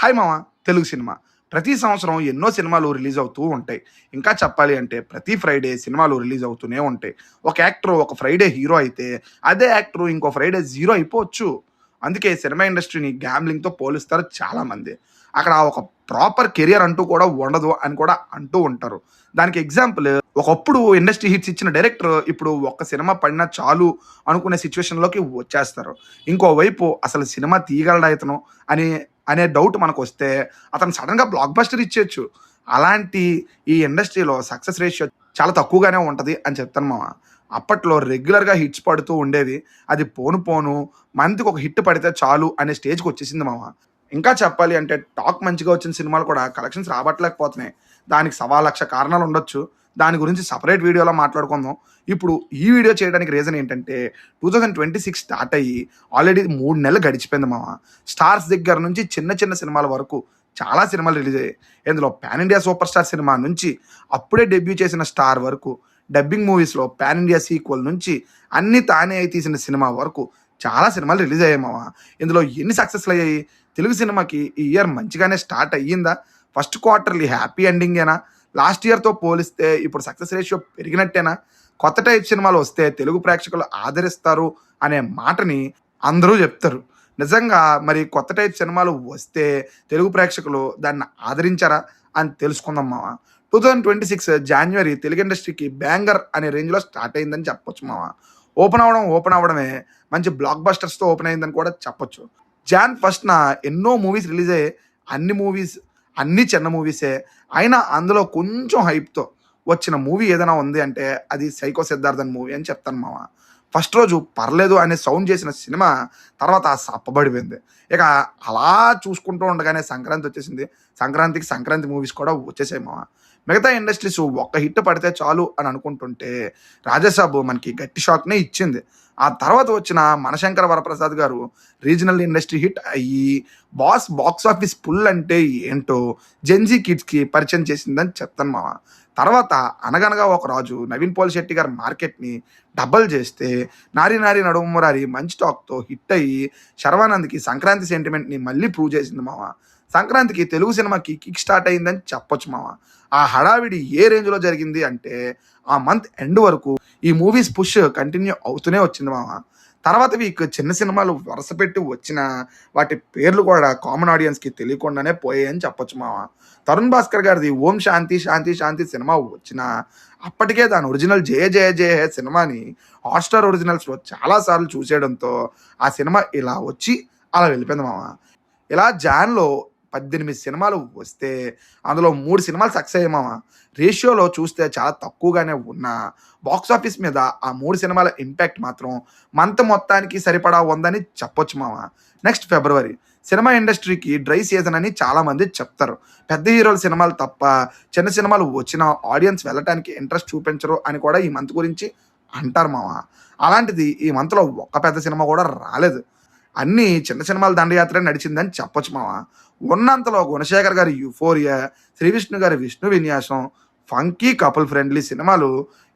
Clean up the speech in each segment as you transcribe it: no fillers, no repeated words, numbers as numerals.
Hi మామ Telugu cinema ప్రతి సంవత్సరం ఎన్నో సినిమాలు రిలీజ్ అవుతూ ఉంటాయి. ఇంకా చెప్పాలి అంటే ప్రతి ఫ్రైడే సినిమాలు రిలీజ్ అవుతూనే ఉంటాయి. ఒక యాక్టర్ ఒక ఫ్రైడే హీరో అయితే అదే యాక్టర్ ఇంకో ఫ్రైడే జీరో అయిపోవచ్చు. అందుకే సినిమా ఇండస్ట్రీని గ్యాంబ్లింగ్తో పోలుస్తారు చాలామంది. అక్కడ ఒక ప్రాపర్ కెరియర్ అంటూ కూడా ఉండదు అని కూడా అంటూ ఉంటారు. దానికి ఎగ్జాంపుల్ ఒకప్పుడు ఇండస్ట్రీ హిట్స్ ఇచ్చిన డైరెక్టర్ ఇప్పుడు ఒక్క సినిమా పడినా చాలు అనుకునే సిచ్యువేషన్లోకి వచ్చేస్తారు. ఇంకోవైపు అసలు సినిమా తీయగలడా ఇతను అని అనే డౌట్ మనకొస్తే అతను సడన్‌గా బ్లాక్ బస్టర్ ఇచ్చేయొచ్చు. అలాంటి ఈ ఇండస్ట్రీలో సక్సెస్ రేషియో చాలా తక్కువగానే ఉంటది అని చెప్తాను మామ. అప్పట్లో రెగ్యులర్‌గా హిట్స్ పడుతూ ఉండేవి. అది పోను పోను మంత్‌కొక హిట్ పడితే చాలు అనే స్టేజ్‌కొచ్చేసింది మామ. ఇంకా చెప్పాలి అంటే టాక్ మంచిగా వచ్చిన సినిమాలు కూడా కలెక్షన్స్ రాబట్టలేకపోతున్నాయి. దానికి సవా లక్ష కారణాలుండొచ్చు. దాని గురించి సెపరేట్ వీడియోలో మాట్లాడుకుందాం. ఇప్పుడు ఈ వీడియో చేయడానికి రీజన్ ఏంటంటే 2026 స్టార్ట్ అయ్యి ఆల్రెడీ 3 నెలలు గడిచిపోయింది మామ. స్టార్స్ దగ్గర నుంచి చిన్న చిన్న సినిమాల వరకు చాలా సినిమాలు రిలీజ్ అయ్యాయి. ఇందులో pan India super star cinema నుంచి అప్పుడే డెబ్యూ చేసిన స్టార్ వరకు, డబ్బింగ్ మూవీస్‌లో పాన్ ఇండియా సీక్వెల్ నుంచి అన్నీ తానే అయి తీసిన సినిమా వరకు చాలా సినిమాలు రిలీజ్ అయ్యాయి మామ. ఇందులో ఎన్ని సక్సెస్‌లయ్యాయి? తెలుగు సినిమాకి ఈ ఇయర్ మంచిగానే స్టార్ట్ అయ్యిందా? ఫస్ట్ క్వార్టర్‌లీ హ్యాపీ ఎండింగేనా? లాస్ట్ ఇయర్‌తో పోలిస్తే ఇప్పుడు సక్సెస్ రేషియో పెరిగినట్టేనా? కొత్త టైప్ సినిమాలు వస్తే తెలుగు ప్రేక్షకులు ఆదరిస్తారు అనే మాటని అందరూ చెప్తారు. నిజంగా మరి కొత్త టైప్ సినిమాలు వస్తే తెలుగు ప్రేక్షకులు దాన్ని ఆదరించారా అని తెలుసుకుందాం మామ. 2026 జాన్యువరి తెలుగు ఇండస్ట్రీకి బ్యాంగర్ అనే రేంజ్‌లో స్టార్ట్ అయిందని చెప్పొచ్చు మామ. ఓపెన్ అవ్వడమే మంచి బ్లాక్ బస్టర్స్‌తో ఓపెన్ అయిందని కూడా చెప్పొచ్చు. జాన్ 1న ఎన్నో మూవీస్ రిలీజ్ అయ్యాయి. అన్ని చిన్న మూవీసే. అయినా అందులో కొంచెం హైప్‌తో వచ్చిన మూవీ ఏదైనా ఉంది అంటే అది 'సైకో సిద్ధార్థన్' మూవీ అని చెప్తాను మామ. ఫస్ట్ రోజు పర్లేదు అనే సౌండ్ చేసిన సినిమా తర్వాత సప్పబడిపోయింది. ఇక అలా చూసుకుంటూ ఉండగానే సంక్రాంతి వచ్చేసింది. సంక్రాంతికి సంక్రాంతి మూవీస్ కూడా వచ్చేసాయి మామ. మిగతా ఇండస్ట్రీస్ ఒక్క హిట్ పడితే చాలు అని అనుకుంటుంటే 'రాజాసాబ్' మనకి గట్టి షాక్‌నే ఇచ్చింది. ఆ తర్వాత వచ్చిన 'మనశంకర వరప్రసాద్' గారు రీజనల్ ఇండస్ట్రీ హిట్ అయ్యి బాక్స్ ఆఫీస్ పుల్ అంటే ఏంటో జెన్‌జీ కిడ్స్‌కి పరిచయం చేసిందని చెప్తాను మామ. తర్వాత 'అనగనగా ఒక రాజు' నవీన్ పోలిశెట్టి గారి మార్కెట్‌ని డబల్ చేస్తే 'నారి నారి నడుమ మురారి' మంచి టాక్‌తో హిట్ అయ్యి శర్వానంద్‌కి సంక్రాంతి సెంటిమెంట్‌ని మళ్ళీ ప్రూవ్ చేసింది మామ. సంక్రాంతికి తెలుగు సినిమాకి కిక్ స్టార్ట్ అయిందని చెప్పొచ్చు మామ. ఆ హడావిడి ఏ రేంజ్‌లో జరిగింది అంటే ఆ మంత్ ఎండ్ వరకు ఈ మూవీస్ పుష్ కంటిన్యూ అవుతూనే వచ్చింది మామ. తర్వాత వీక్ చిన్న సినిమాలు వరుస పెట్టి వచ్చినా వాటి పేర్లు కూడా కామన్ ఆడియన్స్‌కి తెలియకుండానే పోయాయని చెప్పొచ్చు మామ. తరుణ్ భాస్కర్ గారిది 'ఓం శాంతి శాంతి శాంతి' సినిమా వచ్చినా అప్పటికే దాని ఒరిజినల్ 'జయ జయ జయ హే' సినిమాని హాట్‌స్టార్ ఒరిజినల్స్‌లో చాలా సార్లు చూసేయడంతో ఆ సినిమా ఇలా వచ్చి అలా వెళ్ళిపోయింది మామ. ఇలా జాన్‌లో 18 సినిమాలు వస్తే అందులో 3 సినిమాలు సక్సెస్ అయ్యాయి మామ. రేషియోలో చూస్తే చాలా తక్కువగానే ఉన్నా బాక్స్ ఆఫీస్ మీద ఆ 3 సినిమాల ఇంపాక్ట్ మాత్రం మంత్ మొత్తానికి సరిపడా ఉందని చెప్పొచ్చు మామ. నెక్స్ట్ ఫిబ్రవరి సినిమా ఇండస్ట్రీకి డ్రై సీజన్ అని చాలామంది చెప్తారు. పెద్ద హీరోల సినిమాలు తప్ప చిన్న సినిమాలు వచ్చినా ఆడియన్స్ వెళ్ళటానికి ఇంట్రెస్ట్ చూపించరు అని కూడా ఈ మంత్ గురించి అంటారు మామ. అలాంటిది ఈ మంత్‌లో ఒక్క పెద్ద సినిమా కూడా రాలేదు. అన్నీ చిన్న సినిమాల దండయాత్రే నడిచిందని చెప్పొచ్చు మామ. ఉన్నంతలో గుణశేఖర్ గారి 'యూఫోరియా', శ్రీవిష్ణు గారి 'విష్ణు విన్యాసం', ఫంకీ కపుల్ ఫ్రెండ్లీ సినిమాలు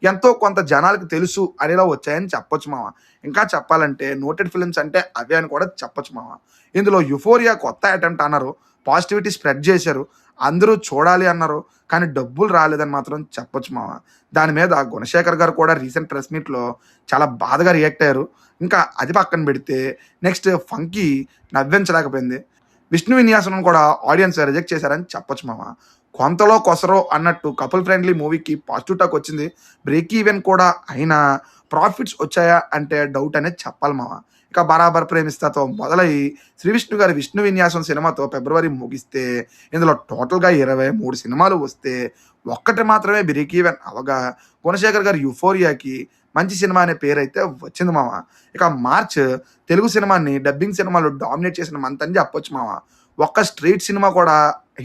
ఎంతో కొంత జనాలకి తెలుసు అనేలా వచ్చాయని చెప్పొచ్చు మామ. ఇంకా చెప్పాలంటే నోటెడ్ ఫిల్మ్స్ అంటే అవే అని కూడా చెప్పొచ్చు మామ. ఇందులో 'యూఫోరియా' కొత్త అటెంప్ట్ అన్నారు. పాజిటివిటీ స్ప్రెడ్ చేశారు. అందరూ చూడాలి అన్నారు. కానీ డబ్బులు రాలేదని మాత్రం చెప్పొచ్చు మామ. దాని మీద గుణశేఖర్ గారు కూడా రీసెంట్ ప్రెస్ మీట్‌లో చాలా బాధగా రియాక్ట్ అయ్యారు. ఇంకా అది పక్కన పెడితే నెక్స్ట్ 'ఫంకీ' నవ్వించలేకపోయింది. 'విష్ణు విన్యాసనం' కూడా ఆడియన్స్ రిజెక్ట్ చేశారని చెప్పొచ్చు మామ. కొంతలో కొసరో అన్నట్టు కపుల్ ఫ్రెండ్లీ మూవీకి పాజిటివ్ టాక్ వచ్చింది. బ్రేక్ ఈవెన్ కూడా అయినా ప్రాఫిట్స్ వచ్చాయా అంటే డౌట్ అనేది చెప్పాలి మామ. ఇక 'బరాబర్ ప్రేమిస్తా'తో మొదలయ్యి శ్రీవిష్ణు గారి 'విష్ణు విన్యాసం' సినిమాతో ఫిబ్రవరి ముగిస్తే ఇందులో టోటల్‌గా 23 సినిమాలు వస్తే ఒక్కటి మాత్రమే బ్రేక్ ఈవెన్ అవ్వగా గుణశేఖర్ గారి 'యూఫోరియా'కి మంచి సినిమా అనే పేరైతే వచ్చింది మామ. ఇక మార్చ్ తెలుగు సినిమాని డబ్బింగ్ సినిమాలు డామినేట్ చేసిన మంత్ అని చెప్పొచ్చు మామ. ఒక్క స్ట్రెయిట్ సినిమా కూడా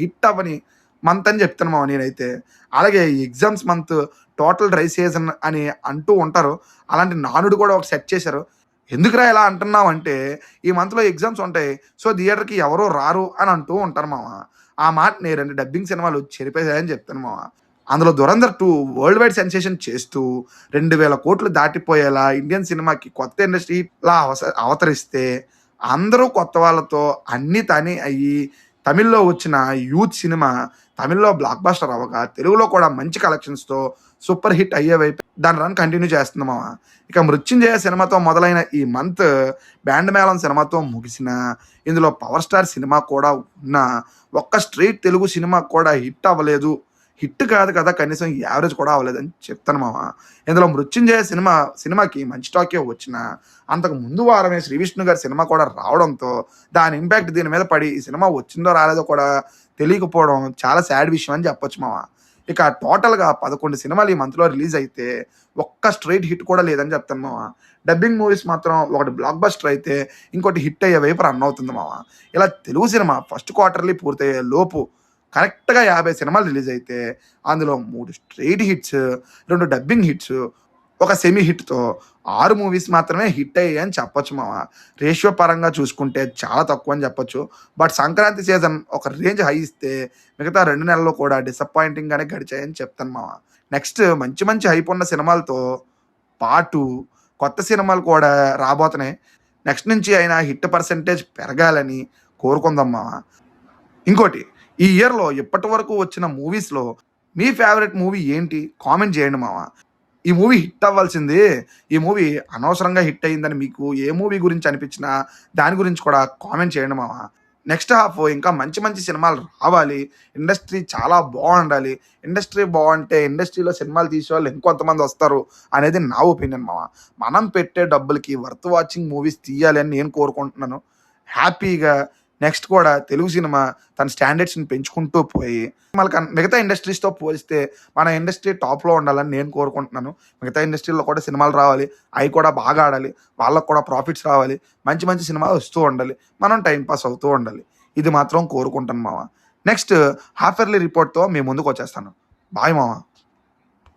హిట్ అవ్వని మంత్ అని చెప్తాను మామ నేనైతే. అలాగే ఈ exams month total dry season అని అంటూ ఉంటారు. అలాంటి 'నానుడు' కూడా ఒకటి సెట్ చేశారు. ఎందుకురా ఇలా అంటున్నావంటే ఈ మంత్‌లో ఎగ్జామ్స్ ఉంటాయి. సో థియేటర్‌కి ఎవరు రారు అని అంటూ ఉంటారు మామ. ఆ మాటని 2 డబ్బింగ్ సినిమాలు చెరిపేశాయని చెప్తాను మామ. అందులో 'ధురంధర్ 2' వరల్డ్ వైడ్ సెన్సేషన్ చేస్తూ 2000 కోట్లు దాటిపోయేలా ఇండియన్ సినిమాకి కొత్త ఇండస్ట్రీలా అవతరిస్తే అందరూ కొత్త వాళ్ళతో అన్నీ తానే అయ్యి తమిళ్‌లో వచ్చిన 'యూత్' సినిమా తమిళ్‌లో బ్లాక్ బస్టర్ అవ్వగా, తెలుగులో కూడా మంచి కలెక్షన్స్‌తో సూపర్ హిట్ అయ్యే వైపు దాని రన్ కంటిన్యూ చేస్తుంది మామ. ఇక 'మృత్యుంజయ' సినిమాతో మొదలైన ఈ మంత్ 'బ్యాండ్ మేళం' సినిమాతో ముగిసినా, ఇందులో 'పవర్ స్టార్' సినిమా కూడా ఉన్నా, ఒక్క స్ట్రెయిట్ తెలుగు సినిమా కూడా హిట్ అవ్వలేదు. హిట్ కాదు కదా! కనీసం యావరేజ్ కూడా అవ్వలేదని చెప్తాను మామ. ఇందులో 'మృత్యుంజయ' సినిమాకి మంచి టాకే వచ్చినా, అంతకు ముందు వారమే 'శ్రీ విష్ణు' గారి సినిమా కూడా రావడంతో, దాని ఇంపాక్ట్ దీని మీద పడి, ఈ సినిమా వచ్చిందో రాలేదో కూడా తెలియకపోవడం చాలా సాడ్ విషయం అని చెప్పొచ్చు మామ. ఇక టోటల్‌గా 11 సినిమాలు ఈ మంత్‌లో రిలీజ్ అయితే, ఒక్క స్ట్రెయిట్ హిట్ కూడా లేదని చెప్తాను మామ. డబ్బింగ్ మూవీస్ మాత్రం ఒకటి బ్లాక్ బస్టర్ అయితే, ఇంకోటి హిట్ అయ్యే వైపు రన్ అవుతుంది మామ. ఇలా తెలుగు సినిమా ఫస్ట్ క్వార్టర్లీ పూర్తయ్యే లోపు కరెక్ట్‌గా 50 సినిమాలు రిలీజ్ అయితే, అందులో 3 స్ట్రెయిట్ హిట్స్, 2 డబ్బింగ్ హిట్స్, ఒక సెమీ హిట్‌తో 6 మూవీస్ మాత్రమే హిట్ అయ్యాయని చెప్పొచ్చు మామ. రేషియో పరంగా చూసుకుంటే చాలా తక్కువ అని చెప్పొచ్చు. బట్ సంక్రాంతి సీజన్ ఒక రేంజ్ హై ఇస్తే, మిగతా 2 నెలలు కూడా డిసప్పాయింటింగ్‌గానే గడిచాయని చెప్తాను మామ. నెక్స్ట్ మంచి మంచి హైప్ ఉన్న సినిమాలతో పాటు కొత్త సినిమాలు కూడా రాబోతున్నాయి. నెక్స్ట్ నుంచి అయినా హిట్ పర్సెంటేజ్ పెరగాలని కోరుకుందాం మామ. ఇంకోటి, ఈ ఇయర్‌లో ఇప్పటివరకు వచ్చిన మూవీస్‌లో మీ ఫేవరెట్ మూవీ ఏంటి? కామెంట్ చేయండి మామ. ఈ మూవీ హిట్ అవ్వాల్సింది, ఈ మూవీ అనవసరంగా హిట్ అయిందని మీకు ఏ మూవీ గురించి అనిపించినా, దాని గురించి కూడా కామెంట్ చేయండి మామ. నెక్స్ట్ హాఫ్ ఇంకా మంచి మంచి సినిమాలు రావాలి. ఇండస్ట్రీ చాలా బావుండాలి. ఇండస్ట్రీ బావుంటే ఇండస్ట్రీలో సినిమాలు తీసేవాళ్ళు ఇంకొంతమంది వస్తారు అనేది నా ఒపీనియన్ మామ. మనం పెట్టే డబ్బులకి వర్త్ వాచింగ్ మూవీస్ తీయాలి అని నేను కోరుకుంటున్నాను. హ్యాపీగా నెక్స్ట్ కూడా తెలుగు సినిమా తన స్టాండర్డ్స్‌ని పెంచుకుంటూ పోయి, మిగతా ఇండస్ట్రీస్‌తో పోలిస్తే మన ఇండస్ట్రీ టాప్‌లో ఉండాలని నేను కోరుకుంటున్నాను. మిగతా ఇండస్ట్రీలో కూడా సినిమాలు రావాలి. అయి కూడా బాగా ఆడాలి. వాళ్ళకి కూడా ప్రాఫిట్స్ రావాలి. మంచి మంచి సినిమాలు వస్తూ ఉండాలి. మనం టైమ్ పాస్ అవుతూ ఉండాలి. ఇది మాత్రం కోరుకుంటాను మామ. నెక్స్ట్ హాఫ్ ఇయర్లీ రిపోర్ట్‌తో మీ ముందుకొచ్చేస్తాను. బాయ్ మామ.